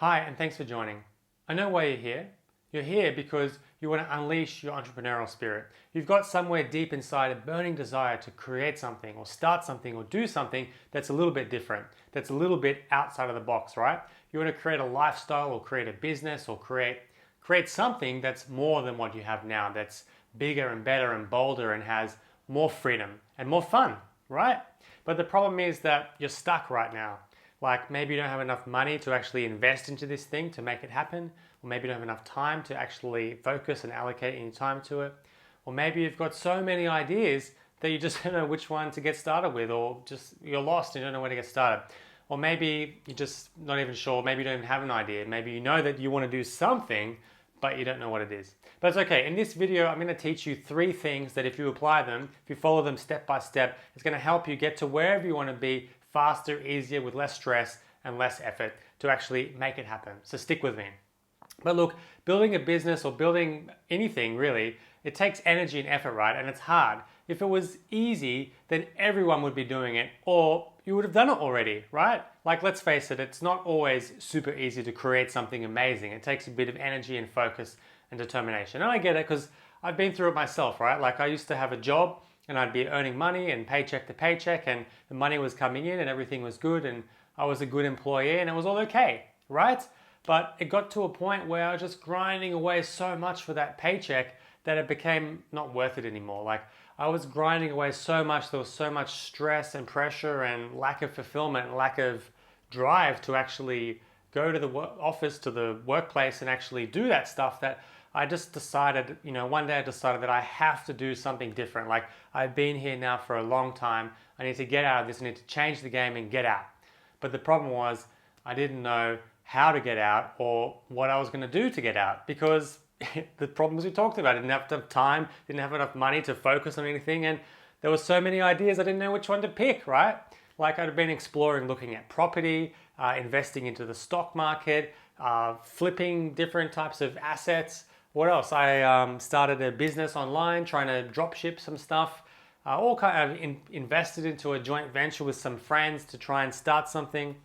Hi, and thanks for joining. I know why you're here. You're here because you want to unleash your entrepreneurial spirit. You've got somewhere deep inside a burning desire to create something or start something or do something that's a little bit different, that's a little bit outside of the box, right? You want to create a lifestyle or create a business or create something that's more than what you have now, that's bigger and better and bolder and has more freedom and more fun, right? But the problem is that you're stuck right now. Like maybe you don't have enough money to actually invest into this thing to make it happen, or maybe you don't have enough time to actually focus and allocate any time to it, or maybe you've got so many ideas that you just don't know which one to get started with, or just you're lost and you don't know where to get started. Or maybe you're just not even sure, maybe you don't even have an idea, maybe you know that you want to do something, but you don't know what it is. But it's okay. In this video, I'm going to teach you 3 things that if you apply them, if you follow them step by step, it's going to help you get to wherever you want to be faster, easier, with less stress and less effort to actually make it happen. So stick with me. But look, building a business or building anything really, it takes energy and effort, right? And it's hard. If it was easy, then everyone would be doing it, or you would have done it already, right? Like, let's face it, it's not always super easy to create something amazing. It takes a bit of energy and focus and determination. And I get it because I've been through it myself, right? Like, I used to have a job and I'd be earning money and paycheck to paycheck, and the money was coming in and everything was good and I was a good employee and it was all okay, right? But it got to a point where I was just grinding away so much for that paycheck that it became not worth it anymore. Like, I was grinding away so much, there was so much stress and pressure and lack of fulfillment, lack of drive to actually go to the office, to the workplace and actually do that stuff, that I just decided, one day I decided that I have to do something different. Like, I've been here now for a long time. I need to get out of this. I need to change the game and get out. But the problem was I didn't know how to get out or what I was going to do to get out, because the problems we talked about, I didn't have enough time, didn't have enough money to focus on anything, and there were so many ideas I didn't know which one to pick, right? Like, I'd been exploring, looking at property, investing into the stock market, flipping different types of assets. What else? I started a business online, trying to drop ship some stuff. All kind of invested into a joint venture with some friends to try and start something.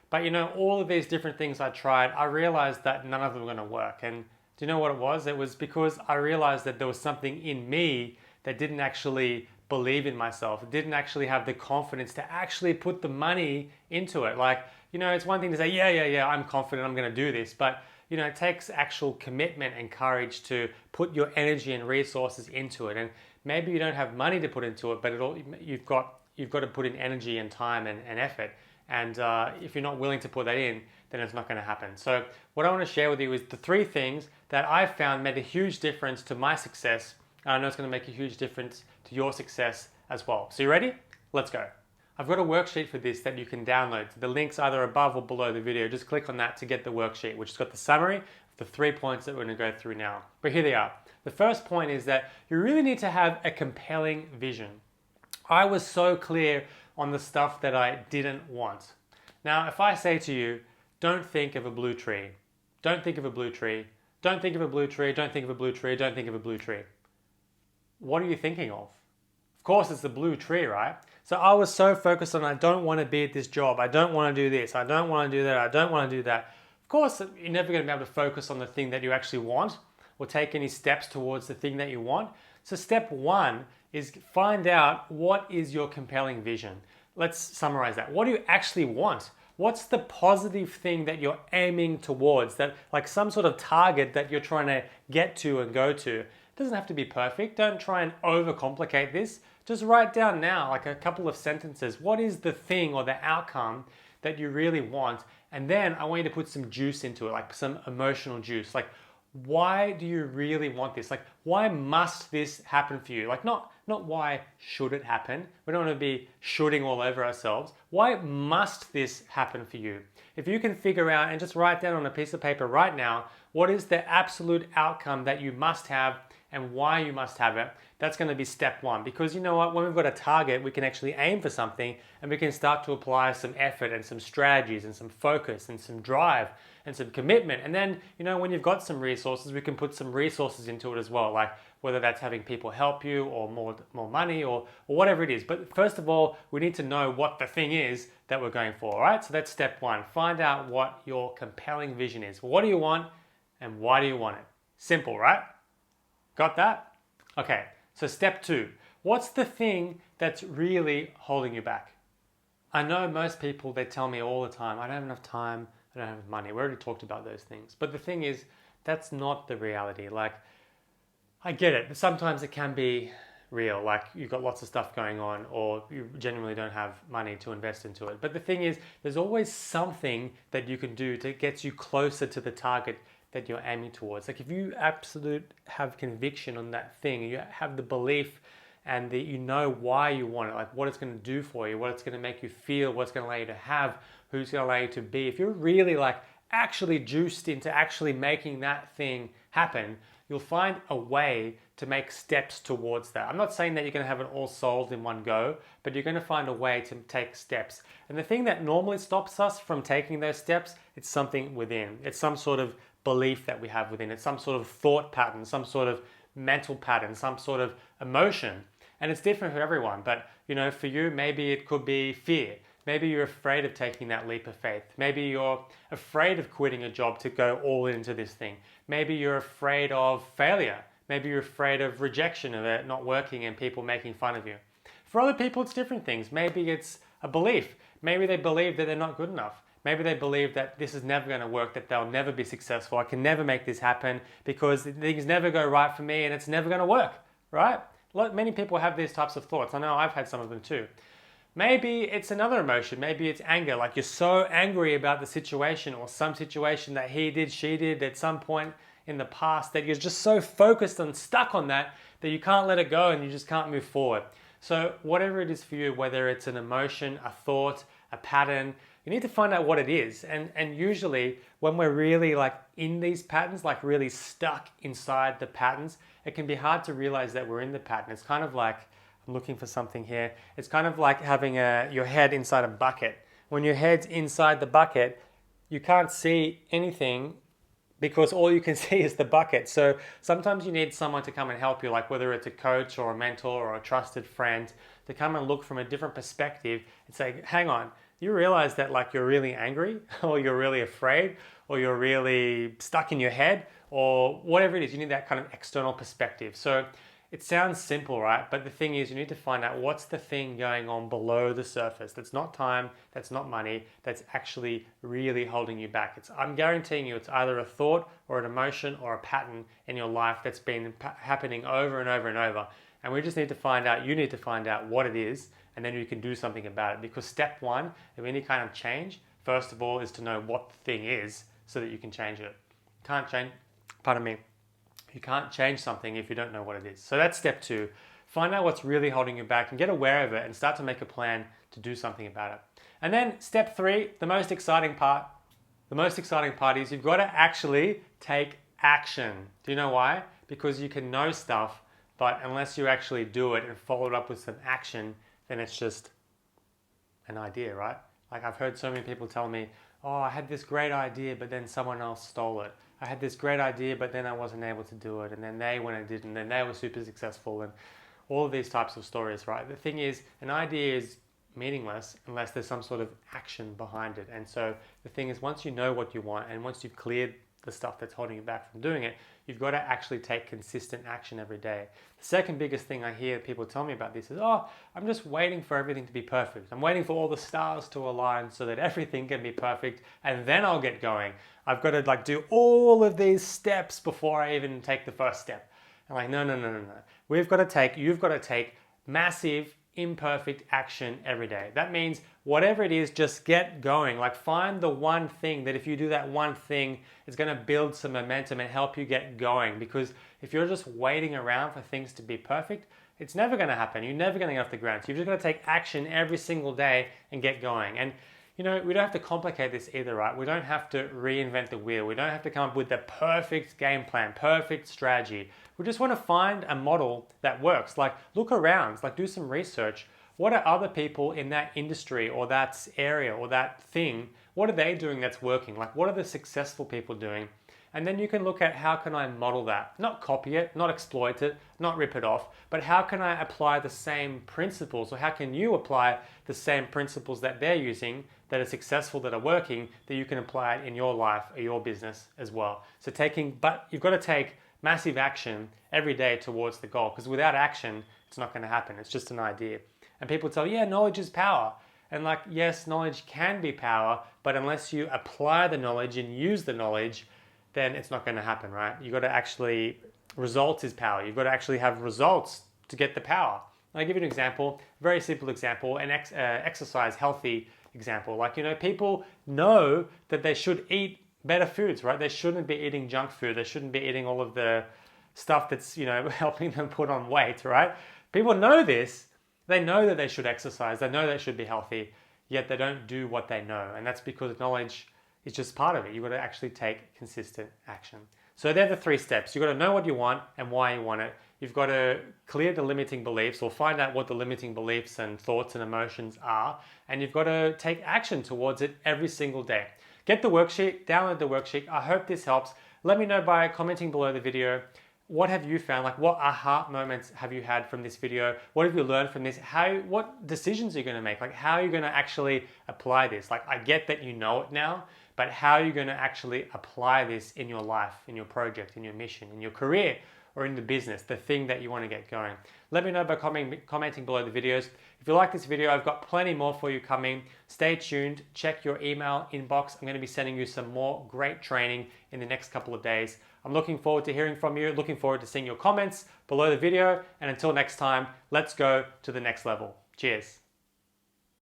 But all of these different things I tried, I realized that none of them were going to work. And do you know what it was? It was because I realized that there was something in me that didn't actually believe in myself, didn't actually have the confidence to actually put the money into it. Like, it's one thing to say, yeah, I'm confident I'm going to do this, but it takes actual commitment and courage to put your energy and resources into it. And maybe you don't have money to put into it, but you've got to put in energy and time and effort. And if you're not willing to put that in, then it's not going to happen. So what I want to share with you is the 3 things that I found made a huge difference to my success. And I know it's going to make a huge difference to your success as well. So you ready? Let's go. I've got a worksheet for this that you can download. The link's either above or below the video. Just click on that to get the worksheet, which has got the summary of the 3 points that we're going to go through now. But here they are. The first point is that you really need to have a compelling vision. I was so clear on the stuff that I didn't want. Now, if I say to you, don't think of a blue tree, don't think of a blue tree, don't think of a blue tree, don't think of a blue tree, don't think of a blue tree, what are you thinking of? Of course, it's the blue tree, right? So I was so focused on, I don't want to be at this job, I don't want to do this, I don't want to do that, I don't want to do that. Of course, you're never going to be able to focus on the thing that you actually want or take any steps towards the thing that you want. So step 1 is find out what is your compelling vision. Let's summarize that. What do you actually want? What's the positive thing that you're aiming towards, that like some sort of target that you're trying to get to and go to? It doesn't have to be perfect. Don't try and overcomplicate this. Just write down now like a couple of sentences. What is the thing or the outcome that you really want? And then I want you to put some juice into it, like some emotional juice. Like, why do you really want this? Like, why must this happen for you? Like, not why should it happen. We don't want to be shooting all over ourselves. Why must this happen for you? If you can figure out and just write down on a piece of paper right now, what is the absolute outcome that you must have and why you must have it, that's going to be step 1. Because you know what, when we've got a target, we can actually aim for something and we can start to apply some effort and some strategies and some focus and some drive and some commitment. And then, when you've got some resources, we can put some resources into it as well. Like, whether that's having people help you or more money or whatever it is. But first of all, we need to know what the thing is that we're going for, all right? So that's step one. Find out what your compelling vision is. What do you want and why do you want it? Simple, right? Got that? Okay, so step two. What's the thing that's really holding you back? I know most people, they tell me all the time, I don't have enough time, I don't have money. We already talked about those things. But the thing is, that's not the reality. Like, I get it. Sometimes it can be real, like you've got lots of stuff going on or you genuinely don't have money to invest into it. But the thing is, there's always something that you can do to get you closer to the target that you're aiming towards. Like if you have conviction on that thing, you have the belief and you know why you want it, like what it's going to do for you, what it's going to make you feel, what it's going to allow you to have, who's going to allow you to be. If you're really like actually juiced into actually making that thing happen, you'll find a way to make steps towards that. I'm not saying that you're going to have it all solved in one go, but you're going to find a way to take steps. And the thing that normally stops us from taking those steps, it's something within. It's some sort of belief that we have within. It's some sort of thought pattern, some sort of mental pattern, some sort of emotion. And it's different for everyone. But for you, maybe it could be fear. Maybe you're afraid of taking that leap of faith. Maybe you're afraid of quitting a job to go all into this thing. Maybe you're afraid of failure. Maybe you're afraid of rejection, of it not working and people making fun of you. For other people, it's different things. Maybe it's a belief. Maybe they believe that they're not good enough. Maybe they believe that this is never going to work, that they'll never be successful. I can never make this happen because things never go right for me and it's never going to work, right? Many people have these types of thoughts. I know I've had some of them too. Maybe it's another emotion. Maybe it's anger. Like you're so angry about the situation or some situation that he did, she did at some point in the past that you're just so focused and stuck on that you can't let it go and you just can't move forward. So whatever it is for you, whether it's an emotion, a thought, a pattern, you need to find out what it is. And usually when we're really like in these patterns, like really stuck inside the patterns, it can be hard to realize that we're in the pattern. It's kind of like, I'm looking for something here. It's kind of like having your head inside a bucket. When your head's inside the bucket, you can't see anything because all you can see is the bucket. So sometimes you need someone to come and help you, like whether it's a coach or a mentor or a trusted friend, to come and look from a different perspective and say, hang on, you realize that like you're really angry or you're really afraid or you're really stuck in your head or whatever it is. You need that kind of external perspective. So it sounds simple, right? But the thing is, you need to find out what's the thing going on below the surface. That's not time, that's not money, that's actually really holding you back. I'm guaranteeing you it's either a thought or an emotion or a pattern in your life that's been happening over and over and over. And we just need to find out, you need to find out what it is, and then you can do something about it. Because step one of any kind of change, first of all, is to know what the thing is so that you can change it. You can't change something if you don't know what it is. So that's step two. Find out what's really holding you back and get aware of it and start to make a plan to do something about it. And then step three, the most exciting part is you've got to actually take action. Do you know why? Because you can know stuff, but unless you actually do it and follow it up with some action, then it's just an idea, right? Like I've heard so many people tell me, oh, I had this great idea, but then someone else stole it. I had this great idea, but then I wasn't able to do it. And then they went and did, and then they were super successful. And all of these types of stories, right? The thing is, an idea is meaningless unless there's some sort of action behind it. And so the thing is, once you know what you want and once you've cleared the stuff that's holding you back from doing it, you've got to actually take consistent action every day. The second biggest thing I hear people tell me about this is, oh, I'm just waiting for everything to be perfect. I'm waiting for all the stars to align so that everything can be perfect and then I'll get going. I've got to do all of these steps before I even take the first step. I'm like, no. You've got to take massive, imperfect action every day. That means whatever it is, just get going. Like find the one thing that if you do that one thing, it's going to build some momentum and help you get going. Because if you're just waiting around for things to be perfect, it's never going to happen. You're never going to get off the ground. So you've just got to take action every single day and get going. And we don't have to complicate this either, right? We don't have to reinvent the wheel. We don't have to come up with the perfect game plan, perfect strategy. We just want to find a model that works. Like look around, like do some research. What are other people in that industry or that area or that thing, what are they doing that's working? Like, what are the successful people doing? And then you can look at, how can I model that? Not copy it, not exploit it, not rip it off, but how can I apply the same principles, or how can you apply the same principles that they're using that are successful, that are working, that you can apply it in your life or your business as well. So but you've got to take massive action every day towards the goal, because without action, it's not going to happen. It's just an idea. And people tell you, yeah, knowledge is power. And like, yes, knowledge can be power, but unless you apply the knowledge and use the knowledge, then it's not going to happen, right? You've got to actually, results is power. You've got to actually have results to get the power. I'll give you an example, very simple example, an exercise healthy example. Like, people know that they should eat better foods, right? They shouldn't be eating junk food. They shouldn't be eating all of the stuff that's, helping them put on weight, right? People know this. They know that they should exercise. They know they should be healthy, yet they don't do what they know. And that's because knowledge is just part of it. You've got to actually take consistent action. So they're the 3 steps. You've got to know what you want and why you want it. You've got to clear the limiting beliefs, or find out what the limiting beliefs and thoughts and emotions are. And you've got to take action towards it every single day. Get the worksheet, download the worksheet. I hope this helps. Let me know by commenting below the video. What have you found? Like, what aha moments have you had from this video? What have you learned from this? What decisions are you going to make? Like, how are you going to actually apply this? Like, I get that you know it now, but how are you going to actually apply this in your life, in your project, in your mission, in your career, or in the business, the thing that you want to get going? Let me know by commenting below the videos. If you like this video, I've got plenty more for you coming. Stay tuned, check your email inbox. I'm going to be sending you some more great training in the next couple of days. I'm looking forward to hearing from you, looking forward to seeing your comments below the video, and until next time, let's go to the next level. Cheers.